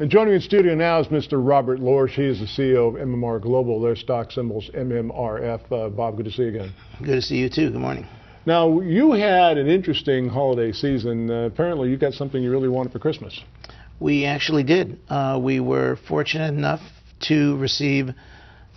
And joining me in studio now is Mr. Robert Lorsch. He is the CEO of MMR Global. Their stock symbol's MMRF. Bob, good to see you again. Good to see you too. Good morning. Now, you had an interesting holiday season. Apparently, you got something you really wanted for Christmas. We actually did. We were fortunate enough to receive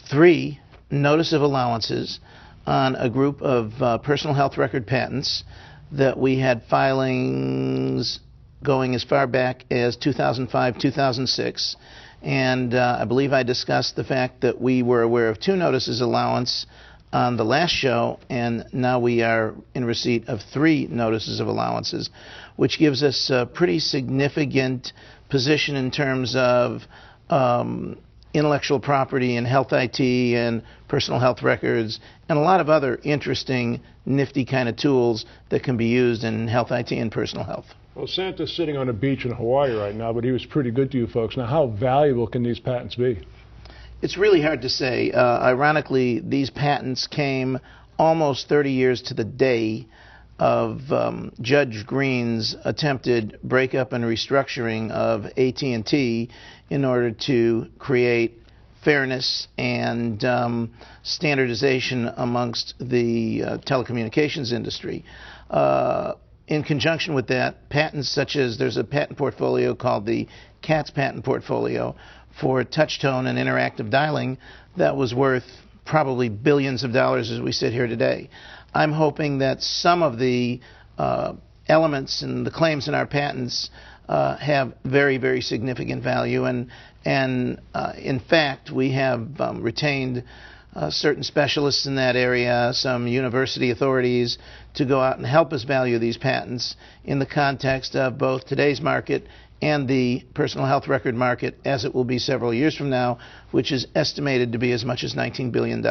3 notice of allowances on a group of personal health record patents that we had filings going as far back as 2005, 2006. And I believe I discussed the fact that we were aware of 2 notices of allowance on the last show, and now we are in receipt of 3 notices of allowances, which gives us a pretty significant position in terms of intellectual property and health IT and personal health records and a lot of other interesting, nifty kind of tools that can be used in health IT and personal health. Well, Santa's sitting on a beach in Hawaii right now, but he was pretty good to you folks. Now, how valuable can these patents be? It's really hard to say. Ironically, these patents came almost 30 years to the day of Judge Green's attempted breakup and restructuring of AT&T in order to create fairness and standardization amongst the telecommunications industry. In conjunction with that, patents such as there's a patent portfolio called the CATS patent portfolio for touch tone and interactive dialing that was worth probably billions of dollars as we sit here today. I'm hoping that some of the elements and the claims in our patents have very, very significant value, and in fact, we have retained certain specialists in that area, some university authorities, to go out and help us value these patents in the context of both today's market and the personal health record market as it will be several years from now, which is estimated to be as much as $19 billion.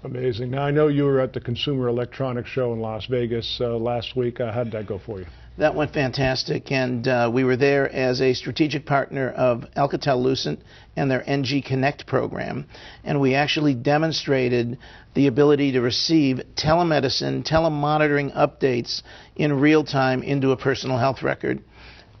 Amazing. Now, I know you were at the Consumer Electronics Show in Las Vegas last week. How did that go for you? That went fantastic, and we were there as a strategic partner of Alcatel-Lucent and their NG Connect program, and we actually demonstrated the ability to receive telemedicine, telemonitoring updates in real time into a personal health record.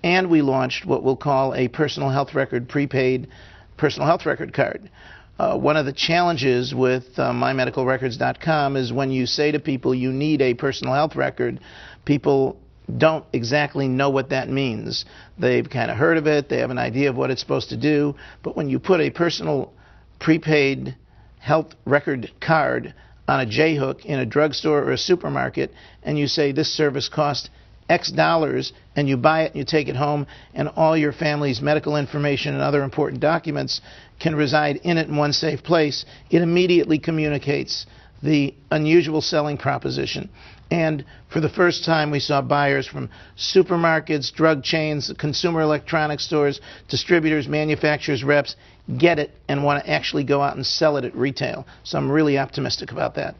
And we launched what we'll call a personal health record prepaid personal health record card. One of the challenges with MyMedicalRecords.com is when you say to people you need a personal health record, people don't exactly know what that means. They've kind of heard of it, they have an idea of what it's supposed to do, but when you put a personal prepaid health record card on a J-hook in a drugstore or a supermarket and you say this service costs X dollars, and you buy it and you take it home, and all your family's medical information and other important documents can reside in it in one safe place, it immediately communicates the unusual selling proposition. And for the first time, we saw buyers from supermarkets, drug chains, consumer electronics stores, distributors, manufacturers, reps get it and want to actually go out and sell it at retail. So I'm really optimistic about that.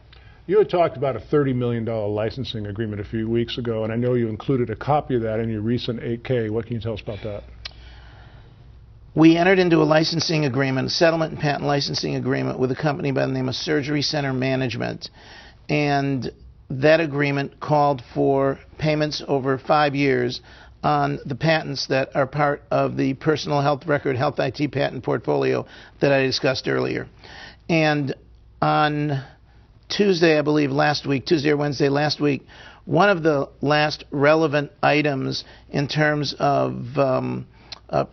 You had talked about a $30 million licensing agreement a few weeks ago, and I know you included a copy of that in your recent 8K. What can you tell us about that? We entered into a licensing agreement, a settlement and patent licensing agreement with a company by the name of Surgery Center Management, and that agreement called for payments over 5 years on the patents that are part of the personal health record, health IT patent portfolio that I discussed earlier. And on Tuesday, I believe last week, Tuesday or Wednesday last week, one of the last relevant items in terms of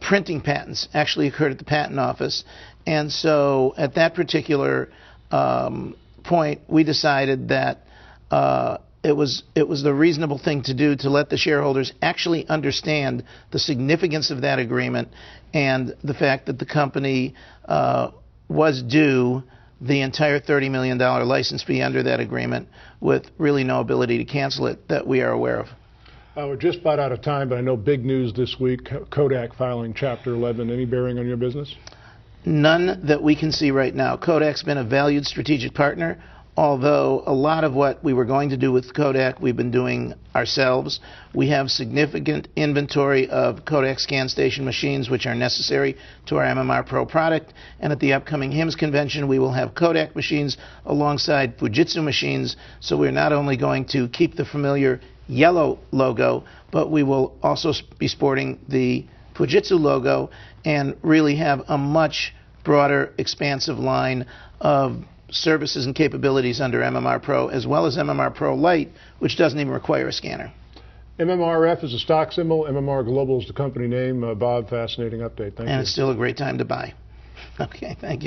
printing patents actually occurred at the patent office. And so at that particular point, we decided that it was the reasonable thing to do to let the shareholders actually understand the significance of that agreement and the fact that the company was due the entire $30 million license fee under that agreement with really no ability to cancel it that we are aware of. We're just about out of time, but I know big news this week, Kodak filing Chapter 11. Any bearing on your business? None that we can see right now. Kodak's been a valued strategic partner, although a lot of what we were going to do with Kodak we've been doing ourselves. We have significant inventory of Kodak scan station machines which are necessary to our MMR Pro product, and at the upcoming HIMSS convention we will have Kodak machines alongside Fujitsu machines, so we're not only going to keep the familiar yellow logo, but we will also be sporting the Fujitsu logo and really have a much broader, expansive line of services and capabilities under MMR Pro, as well as MMR Pro Lite, which doesn't even require a scanner. MMRF is a stock symbol. MMR Global is the company name. Bob, fascinating update. Thank you. And it's still a great time to buy. Okay, thank you.